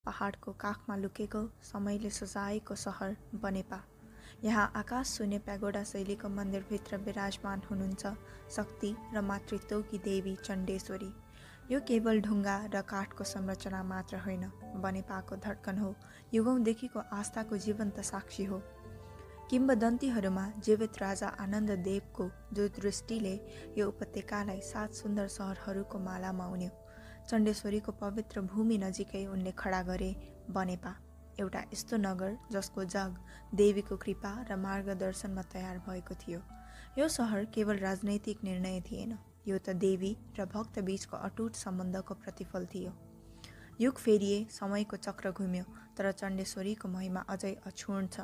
पहाडको काखमा लुकेको समयले सजाएको सहर बनेपा। यहाँ आकाश शून्य प्यागोडा शैलीको मन्दिरभित्र विराजमान हुनुहुन्छ शक्ति र मातृत्वकी देवी चण्डेश्वरी। यो केवल ढुङ्गा र काठको संरचना मात्र होइन, बनेपाको धड्कन हो, युगौँदेखिको आस्थाको जीवन्त साक्षी हो। किम्बदन्तीहरूमा जीवित राजा आनन्द देवको दूरदृष्टिले यो उपत्यकालाई 7 सुन्दर सहरहरूको मालामा उन्यो। चण्डेश्वरीको पवित्र भूमि नजिकै उनले खडा गरे बनेपा, एउटा यस्तो नगर जसको जग देवीको कृपा र मार्गदर्शनमा तयार भएको थियो। यो सहर केवल राजनैतिक निर्णय थिएन, यो त देवी र भक्त बीचको अटुट सम्बन्धको प्रतिफल थियो। युग फेरिए, समयको चक्र घुम्यो, तर चण्डेश्वरीको महिमा अझै अक्षुण्ण छ।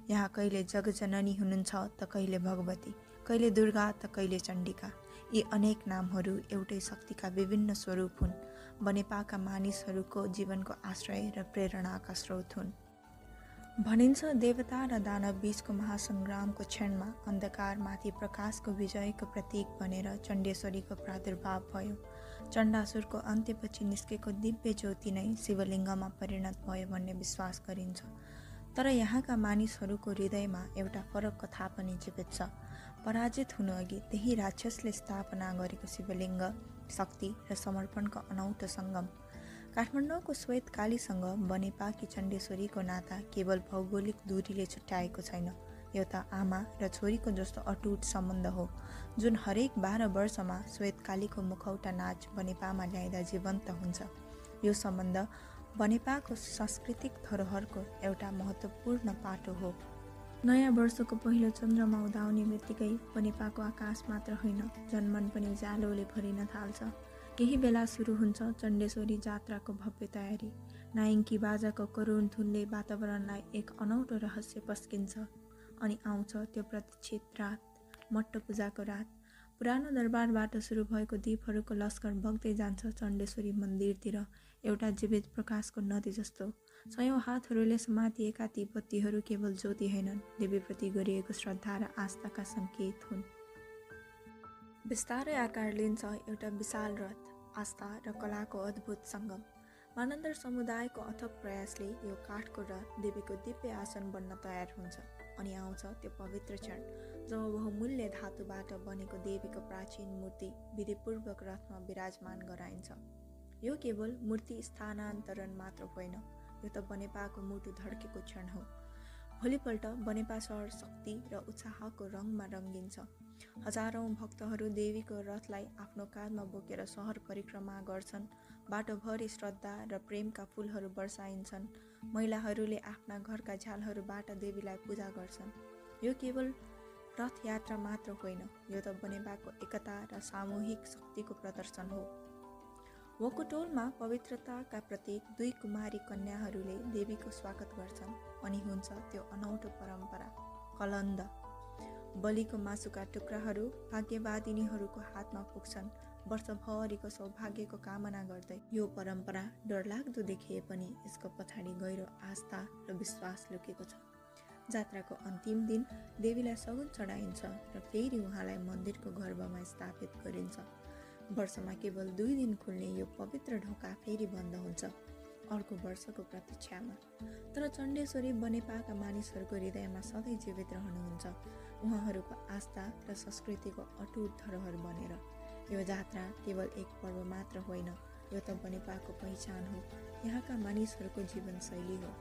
यहाँ कहिले जगजननी हुनुहुन्छ त कहिले भगवती, कहिले दुर्गा त कहिले चण्डिका। यी अनेक नामहरू एउटै शक्तिका विभिन्न स्वरूप हुन्, बनेपाका मानिसहरूको जीवनको आश्रय र प्रेरणाका स्रोत हुन्। भनिन्छ देवता र दानव बीचको महासङ्ग्रामको क्षणमा अन्धकारमाथि प्रकाशको विजयको प्रतीक बनेर चण्डेश्वरीको प्रादुर्भाव भयो। चण्डासुरको अन्त्यपछि निस्केको दिव्य ज्योति नै शिवलिङ्गमा परिणत भयो भन्ने विश्वास गरिन्छ। तर यहाँका मानिसहरूको हृदयमा एउटा फरक कथा पनि जीवित छ। पराजित हुनुअघि त्यही राक्षसले स्थापना गरेको शिवलिङ्ग, शक्ति र समर्पणको अनौठो सङ्गम। काठमाडौँको श्वेत कालीसँग बनेपाकी चण्डेश्वरीको नाता केवल भौगोलिक दूरीले छुट्याएको छैन, यो त आमा र छोरीको जस्तो अटुट सम्बन्ध हो, जुन हरेक 12 वर्षमा श्वेत कालीको मुखौटा नाच बनेपामा ल्याइदा जीवन्त हुन्छ। यो सम्बन्ध बनेपाको सांस्कृतिक धरोहरको एउटा महत्त्वपूर्ण पाटो हो। नयाँ वर्षको पहिलो चन्द्रमा उदाउने बित्तिकै बनेपाको आकाश मात्र होइन, जनमन पनि उज्यालोले भरिन थाल्छ। यही बेला सुरु हुन्छ चण्डेश्वरी जात्राको भव्य तयारी। नाइङ्की बाजाको करुण धुनले वातावरणलाई एक अनौठो रहस्य पस्किन्छ। अनि आउँछ त्यो प्रतीक्षित रात, मट्ट पूजाको रात। पुरानो दरबारबाट सुरु भएको दीपहरूको लस्कर बग्दै जान्छ चण्डेश्वरी मन्दिरतिर, एउटा जीवित प्रकाशको नदी जस्तो। सयौँ हातहरूले समातिएका ती बत्तीहरू केवल ज्योति होइनन्, देवीप्रति गरिएको श्रद्धा र आस्थाका सङ्केत हुन्। बिस्तारै आकार लिन्छ एउटा विशाल रथ, आस्था र कलाको अद्भुत सङ्गम। मानन्दर समुदायको अथक प्रयासले यो काठको रथ देवीको दिव्य आसन बन्न तयार हुन्छ। अनि आउँछ त्यो पवित्र क्षण जब बहुमूल्य धातुबाट बनेको देवीको प्राचीन मूर्ति विधिपूर्वक रथमा विराजमान गराइन्छ। यो केवल मूर्ति स्थानान्तरण मात्र होइन, यो त बनेपाको मुटु धड्केको क्षण हो। भोलिपल्ट बनेपा सहर शक्ति र उत्साहको रङमा रङ्गिन्छ। हजारौँ भक्तहरू देवीको रथलाई आफ्नो काँधमा बोकेर सहर परिक्रमा गर्छन्। बाटोभरि श्रद्धा र प्रेमका फुलहरू बर्साइन्छन्। महिलाहरूले आफ्ना घरका झ्यालहरूबाट देवीलाई पूजा गर्छन्। यो केवल रथ यात्रा मात्र होइन, यो त बनेपाको एकता र सामूहिक शक्तिको प्रदर्शन हो। वकोटोलमा पवित्रताका प्रतीक 2 कुमारी कन्याहरूले देवीको स्वागत गर्छन्। अनि हुन्छ त्यो अनौठो परम्परा, कलन्द। बलिको मासुका टुक्राहरू भाग्यवादिनीहरूको हातमा पुग्छन्, वर्षभरिको सौभाग्यको कामना गर्दै। यो परम्परा डरलाग्दो देखिए पनि यसको पछाडि गहिरो आस्था र विश्वास लुकेको छ। जात्राको अन्तिम दिन देवीलाई सगुन चढाइन्छ र फेरि उहाँलाई मन्दिरको गर्भमा स्थापित गरिन्छ। वर्षमा केवल 2 दिन खुल्ने यो पवित्र ढोका फेरि बन्द हुन्छ, अर्को वर्षको प्रतीक्षामा। तर चण्डेश्वरी बनेपाका मानिसहरूको हृदयमा सधैँ जीवित रहनुहुन्छ, उहाँहरूको आस्था र संस्कृतिको अटुट धरोहर बनेर। यो जात्रा केवल एक पर्व मात्र होइन, यो त बनेपाको पहिचान हो, यहाँका मानिसहरूको जीवनशैली हो।